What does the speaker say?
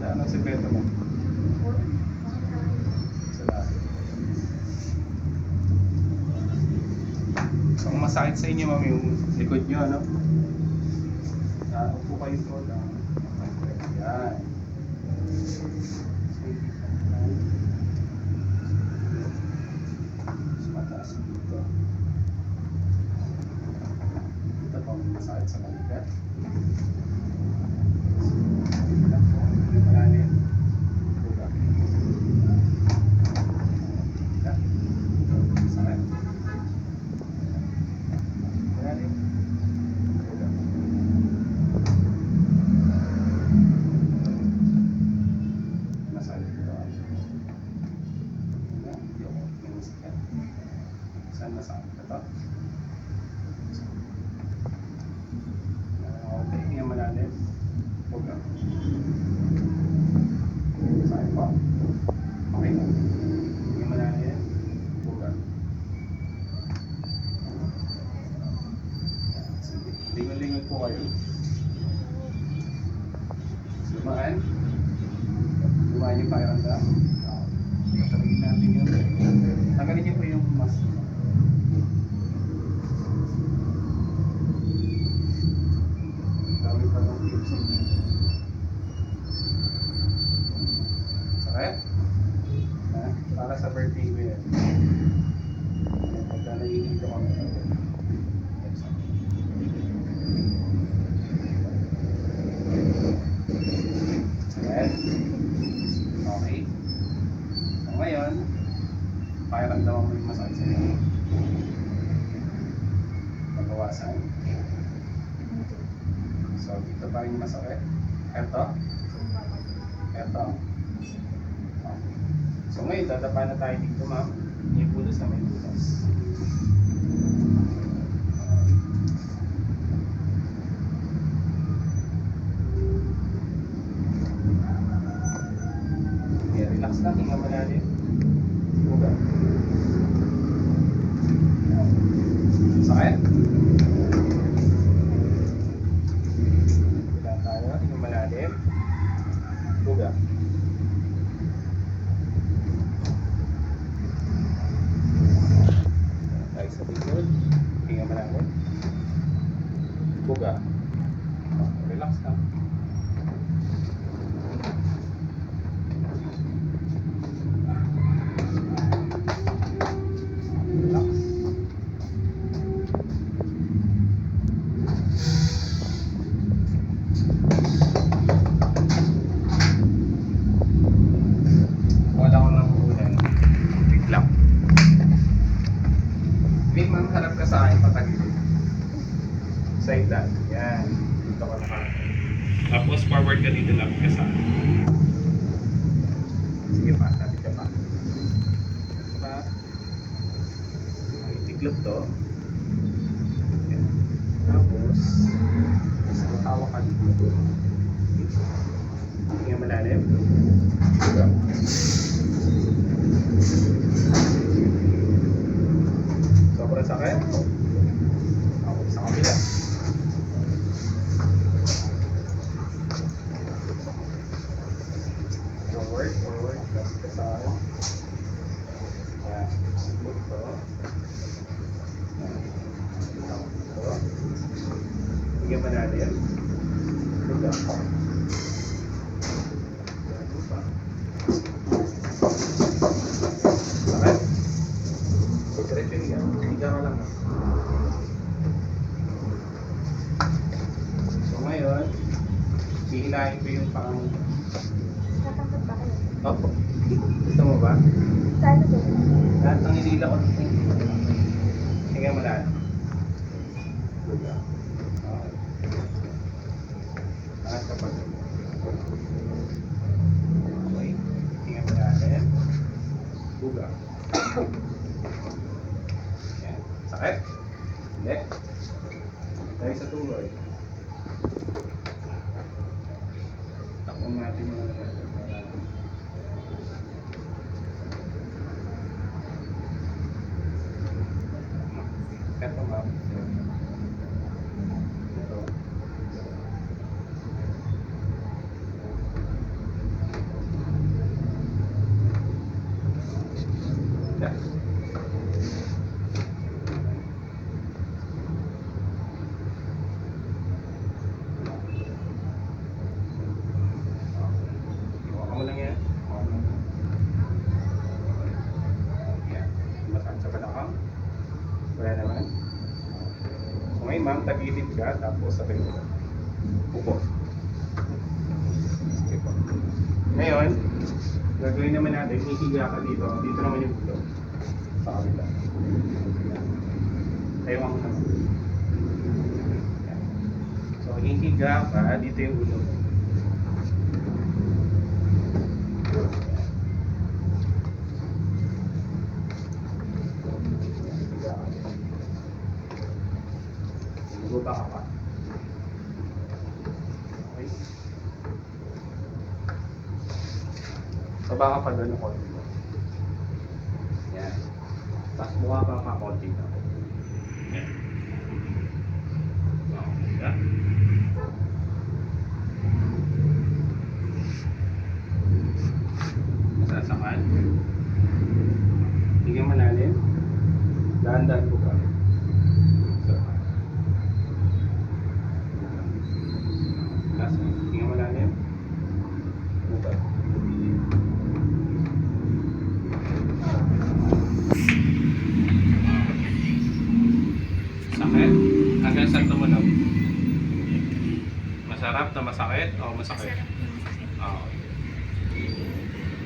Anong sekreto mo? Salamat. So, ang masakit sa inyo, ma'am, yung likod nyo, ano? Upo kayo po lang. Yan. Mas mataas dito. Dito po ang masakit sa balikat. Dito po, hindi malalim. Buka. Masakit. Malalim. Buka. Masakit dito. Yung sakit. Saan masakit? Ito. Okay, hindi malalim. Buka. Sakit po. Okay na. Hindi malalim. Buka. Sige. Lingon-lingon po kayo. Lumaan. Lumaan yung pakiramdam. Tatalagin natin yun. Tanggalin niyo po yung mask. Dami pa ng tips niyo. Sakit? Ha? Para sa birthday ko yan. Pagka nahihilo kami. Sakit? Okay. So ngayon, pakiramdaman mo yung masakit sa iyo. Pagkawasan. So dito pa rin masakit. Eto. Eto. Okay. So ngayon, dadapa na tayo dito, ma'am. Yung bulas na may bulas. Okay, relax lang. Hinga malalim. Buka. Sakit? Bilang tayo. Hinga malalim. Buka. Tayo sa likod. Hinga malalim. Buka. Relax lang. Relax. Wala ko ng ulan. Biglang. Wait, ma'am, harap ka sa akin patagilid. Side lang. Yan. Dito ka naka. Tapos forward ka dito lang ka sa akin. Sige pa, tapit ka pa. Pa. Itiklop to. Yan. Tapos, tawa ka dito. Hinga malalim. Diba? Sobrang sakit. Okay, sa kabila. Forward, forward. Kasi ka sa akin. Yan. Look to. Yan. Ito. Hinga malalim. Diba? Sakit? Diretso niya. Higa ka lang. So ngayon, hihilahin ko yung pang... Natakot ba kayo? Opo. Gusto mo ba? Saan ba? Lahat ng hinila ko. Hinga mo lahat. Okay. Lahat kapag... Okay. Hinga mo lahat. Buga. Yan. Sakit? Hindi. Tayo sa tuloy. Takong natin yung eto ma'am. Ito. tagilid ka, tapos sa regular. Upo. Sige po. Ngayon, gagawin naman natin, hihiga ka dito. Dito naman yung ulo. Sa kabila. Tayo ako naman. Yan. So, hihiga ka, dito yung ulo. Buta ka pa. Okay. Baba ka pa doon ng konti mo. Yan. Tapos buka pa konti na. Yan. Okay. Yan. Masasakan. Tingnan malalim. Dahan-dahan ko pa. Last one. Tingnan malalim. Buka. Sakit? Hanggang saan tumunog? Masarap na masakit o masakit? Masarap yung